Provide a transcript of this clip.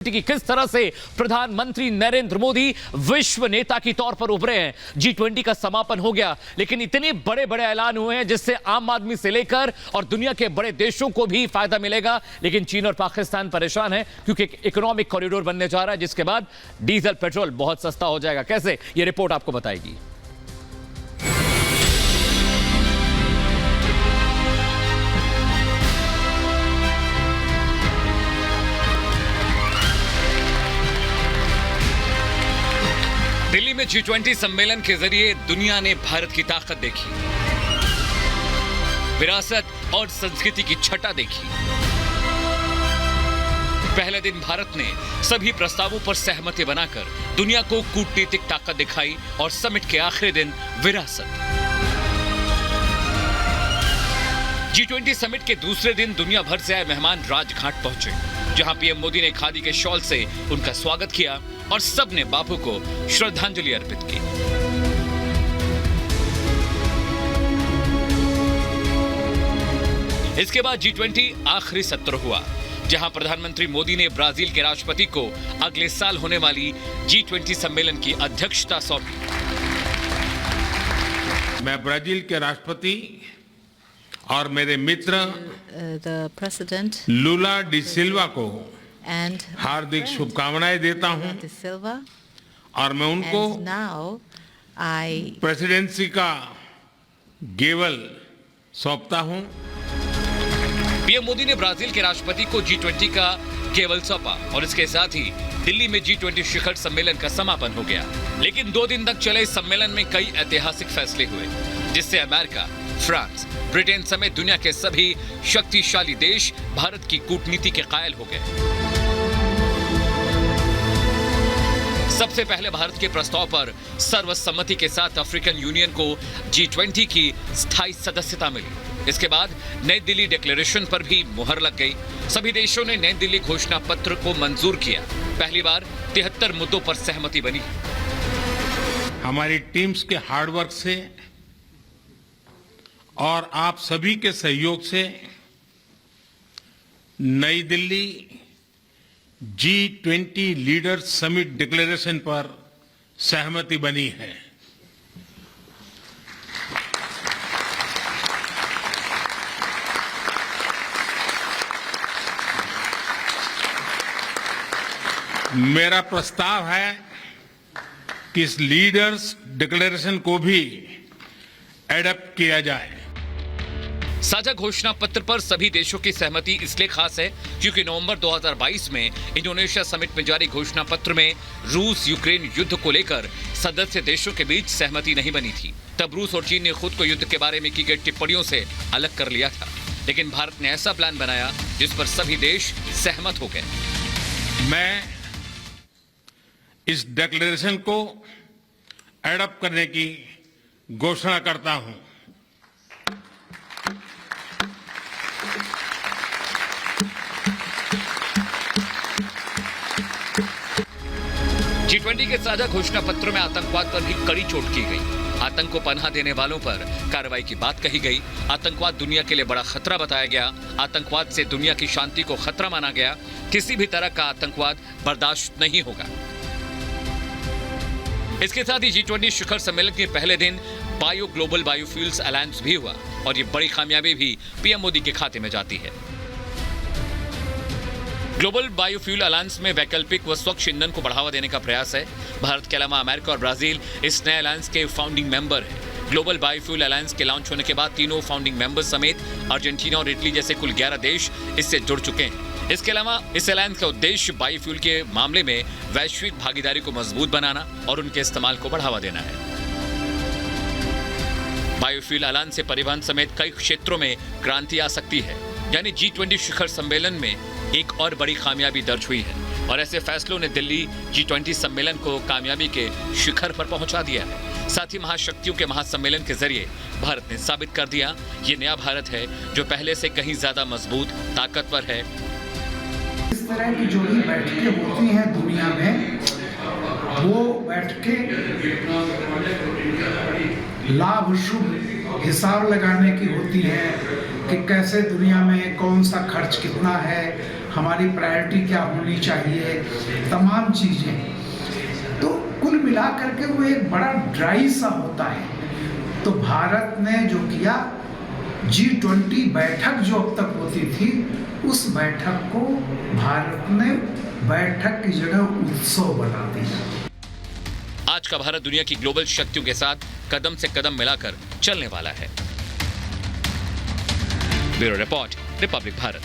कि किस तरह से प्रधानमंत्री नरेंद्र मोदी विश्व नेता की तौर पर उभरे हैं। G20 का समापन हो गया, लेकिन इतने बड़े बड़े ऐलान हुए हैं जिससे आम आदमी से लेकर और दुनिया के बड़े देशों को भी फायदा मिलेगा। लेकिन चीन और पाकिस्तान परेशान है क्योंकि एक इकोनॉमिक कॉरिडोर बनने जा रहा है जिसके बाद डीजल पेट्रोल बहुत सस्ता हो जाएगा। कैसे, यह रिपोर्ट आपको बताएगी। दिल्ली में G20 सम्मेलन के जरिए दुनिया ने भारत की ताकत देखी, विरासत और संस्कृति की छटा देखी। पहले दिन भारत ने सभी प्रस्तावों पर सहमति बनाकर दुनिया को कूटनीतिक ताकत दिखाई और समिट के आखिरी दिन विरासत। G20 समिट के दूसरे दिन दुनिया भर से आए मेहमान राजघाट पहुंचे, जहां पीएम मोदी ने खादी के शॉल से उनका स्वागत किया और सबने बापू को श्रद्धांजलि अर्पित की। इसके बाद G20 आखिरी सत्र हुआ, जहां प्रधानमंत्री मोदी ने ब्राजील के राष्ट्रपति को अगले साल होने वाली G20 सम्मेलन की अध्यक्षता सौंपी। मैं ब्राजील के राष्ट्रपति और मेरे मित्र लूला डी सिल्वा को हार्दिक शुभकामनाएं देता हूं और मैं उनको प्रेसिडेंसी का गेवल सौंपता हूं। पीएम मोदी ने ब्राजील के राष्ट्रपति को G20 का गेवल सौंपा और इसके साथ ही दिल्ली में G20 शिखर सम्मेलन का समापन हो गया। लेकिन 2 दिन तक चले इस सम्मेलन में कई ऐतिहासिक फैसले हुए, जिससे अमेरिका, फ्रांस, ब्रिटेन समेत दुनिया के सभी शक्तिशाली देश भारत की कूटनीति के कायल हो गए। सबसे पहले भारत के प्रस्ताव पर सर्वसम्मति के साथ अफ्रीकन यूनियन को G20 की स्थायी सदस्यता मिली। इसके बाद नई दिल्ली डिक्लेरेशन पर भी मुहर लग गई। सभी देशों ने नई दिल्ली घोषणा पत्र को मंजूर किया। पहली बार 73 मुद्दों पर सहमति बनी। हमारी टीम्स के हार्डवर्क से और आप सभी के सहयोग से नई Delhi G20 leaders summit declaration पर सहमति बनी है। मेरा प्रस्ताव है कि इस लीडर्स डिक्लेरेशन को भी एडॉप्ट किया जाए। साझा घोषणा पत्र पर सभी देशों की सहमति इसलिए खास है क्योंकि नवंबर 2022 में इंडोनेशिया समिट में जारी घोषणा पत्र में रूस यूक्रेन युद्ध को लेकर सदस्य देशों के बीच सहमति नहीं बनी थी। तब रूस और चीन ने खुद को युद्ध के बारे में की गई टिप्पणियों से अलग कर लिया था। लेकिन भारत ने ऐसा प्लान बनाया जिस पर सभी देश सहमत हो गए। मैं इस डिक्लेरेशन को एडॉप्ट करने की घोषणा करता हूं। G20 के साझा घोषणा पत्र में आतंकवाद पर भी कड़ी चोट की गई। आतंक को पनाह देने वालों पर कार्रवाई की बात कही गई। आतंकवाद दुनिया के लिए बड़ा खतरा बताया गया। आतंकवाद से दुनिया की शांति को खतरा माना गया। किसी भी तरह का आतंकवाद बर्दाश्त नहीं होगा। इसके साथ ही G20 शिखर सम्मेलन के पहले दिन बायो ग्लोबल बायोफ्यूल्स अलायंस भी हुआ और ये बड़ी कामयाबी भी पीएम मोदी के खाते में जाती है। ग्लोबल बायोफ्यूल अलायंस में वैकल्पिक व स्वच्छ ईंधन को बढ़ावा देने का प्रयास है। भारत के अलावा अमेरिका और ब्राजील इस नए अलायंस के फाउंडिंग मेंबर हैं। ग्लोबल बायोफ्यूल अलायंस के लॉन्च होने के बाद तीनों फाउंडिंग मेंबर्स समेत अर्जेंटीना और इटली जैसे कुल 11 देश इससे जुड़ चुके हैं। इसके अलावा इस अलायंस का उद्देश्य बायोफ्यूल के मामले में वैश्विक भागीदारी को मजबूत बनाना और उनके इस्तेमाल को बढ़ावा देना है। बायोफ्यूल अलायंस से परिवहन समेत कई क्षेत्रों में क्रांति आ सकती है। यानी G20 शिखर सम्मेलन में एक और बड़ी कामयाबी दर्ज हुई है और ऐसे फैसलों ने दिल्ली G20 सम्मेलन को कामयाबी के शिखर पर पहुंचा दिया है। साथ ही महाशक्तियों के महासम्मेलन के जरिए भारत ने साबित कर दिया ये नया भारत है जो पहले से कहीं ज्यादा मजबूत, ताकतवर है। इस तरह की जो भी बैठकें होती हैं दुनिया में, वो बैठकें लाभ शुभ हिसाब लगाने की होती है कि कैसे दुनिया में कौन सा खर्च कितना है हमारी प्रायोरिटी क्या होनी चाहिए, तमाम चीज़ें। तो कुल मिलाकर के वो एक बड़ा ड्राई सा होता है। तो भारत ने जो किया, G20 बैठक जो अब तक होती थी, उस बैठक को भारत ने बैठक की जगह उत्सव बना दिया। आज का भारत दुनिया की ग्लोबल शक्तियों के साथ कदम से कदम मिलाकर चलने वाला है। Bureau report, Republic Bharat.